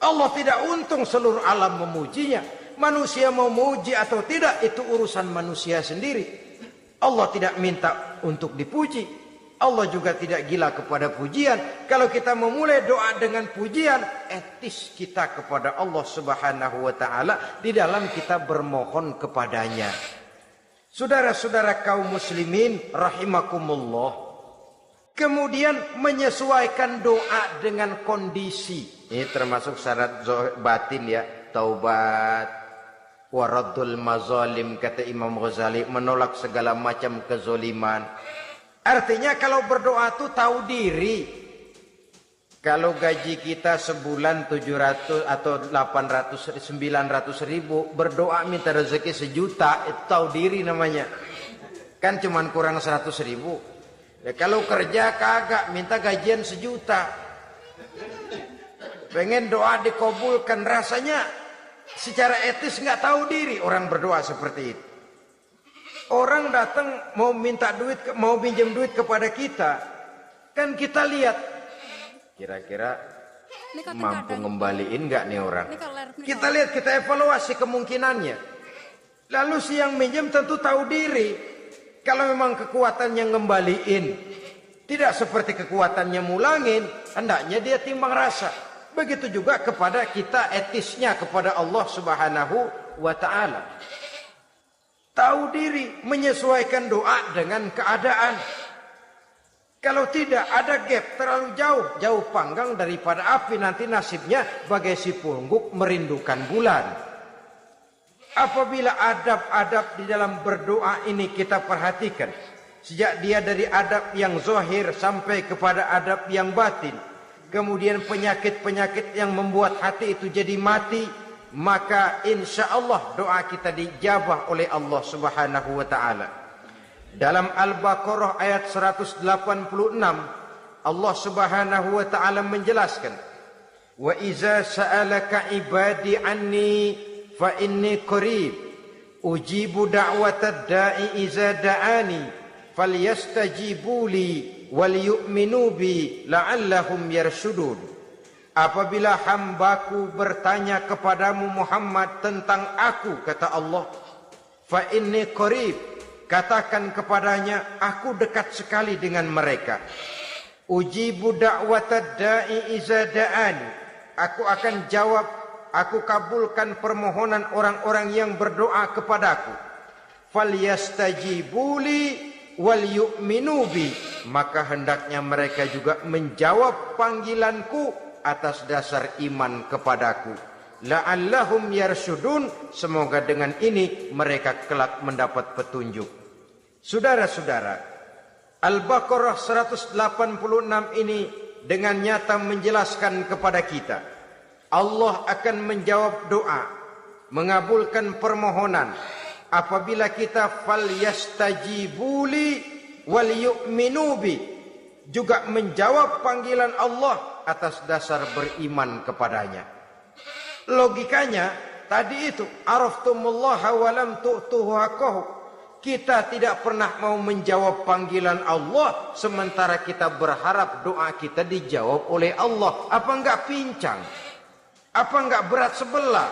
Allah tidak untung seluruh alam memujinya. Manusia mau memuji atau tidak itu urusan manusia sendiri. Allah tidak minta untuk dipuji. Allah juga tidak gila kepada pujian. Kalau kita memulai doa dengan pujian, etis kita kepada Allah Subhanahu wa taala di dalam kita bermohon kepadanya. Saudara-saudara kaum muslimin rahimakumullah. Kemudian menyesuaikan doa dengan kondisi. Ini termasuk syarat batin ya, taubat, waraddul mazalim kata Imam Ghazali, menolak segala macam kezoliman. Artinya kalau berdoa itu tahu diri. Kalau gaji kita sebulan 700 atau 800 900 ribu, berdoa minta rezeki 1 juta, itu tahu diri namanya. Kan cuman kurang 100 ribu. Ya, kalau kerja kagak minta gajian 1 juta. Pengen doa dikabulkan, rasanya secara etis nggak tahu diri orang berdoa seperti itu. Orang datang mau minta duit, mau pinjam duit kepada kita, kan kita lihat kira-kira mampu ngembaliin nggak nih orang. Kita lihat, kita evaluasi kemungkinannya. Lalu si yang minjem tentu tahu diri. Kalau memang kekuatannya ngembaliin tidak seperti kekuatannya mulangin, hendaknya dia timbang rasa. Begitu juga kepada kita etisnya kepada Allah Subhanahu wa taala. Tahu diri, menyesuaikan doa dengan keadaan. Kalau tidak ada gap terlalu jauh panggang daripada api, nanti nasibnya bagai si pungguk merindukan bulan. Apabila adab-adab di dalam berdoa ini kita perhatikan, sejak dia dari adab yang zahir sampai kepada adab yang batin, kemudian penyakit-penyakit yang membuat hati itu jadi mati, maka insya Allah doa kita dijabah oleh Allah Subhanahu wa taala. Dalam Al-Baqarah ayat 186 Allah Subhanahu wa taala menjelaskan, wa iza sa'alaka ibadi anni fa inni qarib ujibu da'watad da'i iza da'ani falyastajibu li wal yu'minu bi la'allahum yarshudun. Apabila hambaku bertanya kepadamu Muhammad tentang aku, kata Allah, fa inni qarib, katakan kepadanya aku dekat sekali dengan mereka. Ujibu da'watad da'i iza da'ani, aku akan jawab, aku kabulkan permohonan orang-orang yang berdoa kepadaku. Falyastajibu li wal yu'minu bi, maka hendaknya mereka juga menjawab panggilanku atas dasar iman kepadaku. La'allahum yarshudun, semoga dengan ini mereka kelak mendapat petunjuk. Saudara-saudara, Al-Baqarah 186 ini dengan nyata menjelaskan kepada kita, Allah akan menjawab doa, mengabulkan permohonan apabila kita falyastajibuli wal yu'minu bi, juga menjawab panggilan Allah atas dasar beriman kepadanya. Logikanya tadi itu, araftumullaha wa lam tu'tuhu haqqahu. Kita tidak pernah mau menjawab panggilan Allah sementara kita berharap doa kita dijawab oleh Allah. Apa enggak pincang? Apa enggak berat sebelah?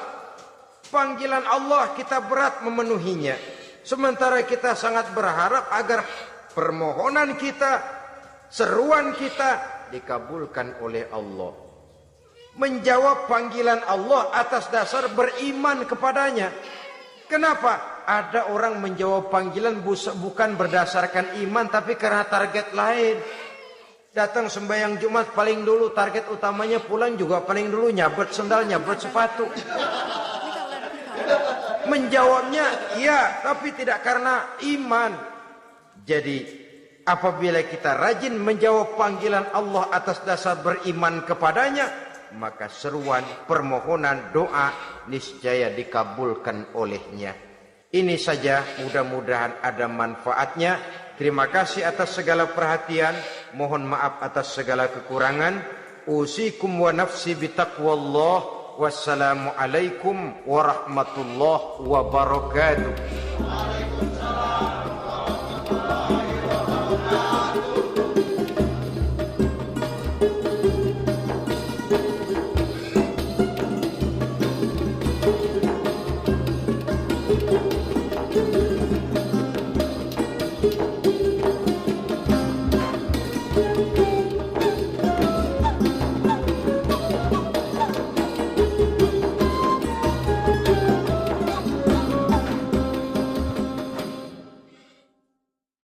Panggilan Allah kita berat memenuhinya. Sementara kita sangat berharap agar permohonan kita, seruan kita dikabulkan oleh Allah. Menjawab panggilan Allah atas dasar beriman kepadanya. Kenapa? Ada orang menjawab panggilan bukan berdasarkan iman, tapi karena target lain. Datang sembahyang Jumat paling dulu target utamanya, pulang juga paling dulu nyabet sendal, nyabet sepatu. Menjawabnya iya, tapi tidak karena iman. Jadi apabila kita rajin menjawab panggilan Allah atas dasar beriman kepadanya, maka seruan, permohonan, doa niscaya dikabulkan olehnya. Ini saja, mudah-mudahan ada manfaatnya. Terima kasih atas segala perhatian. Mohon maaf atas segala kekurangan. Usikum wa nafsi bitaqwallah. Wassalamu alaikum warahmatullahi wabarakatuh. Thank you.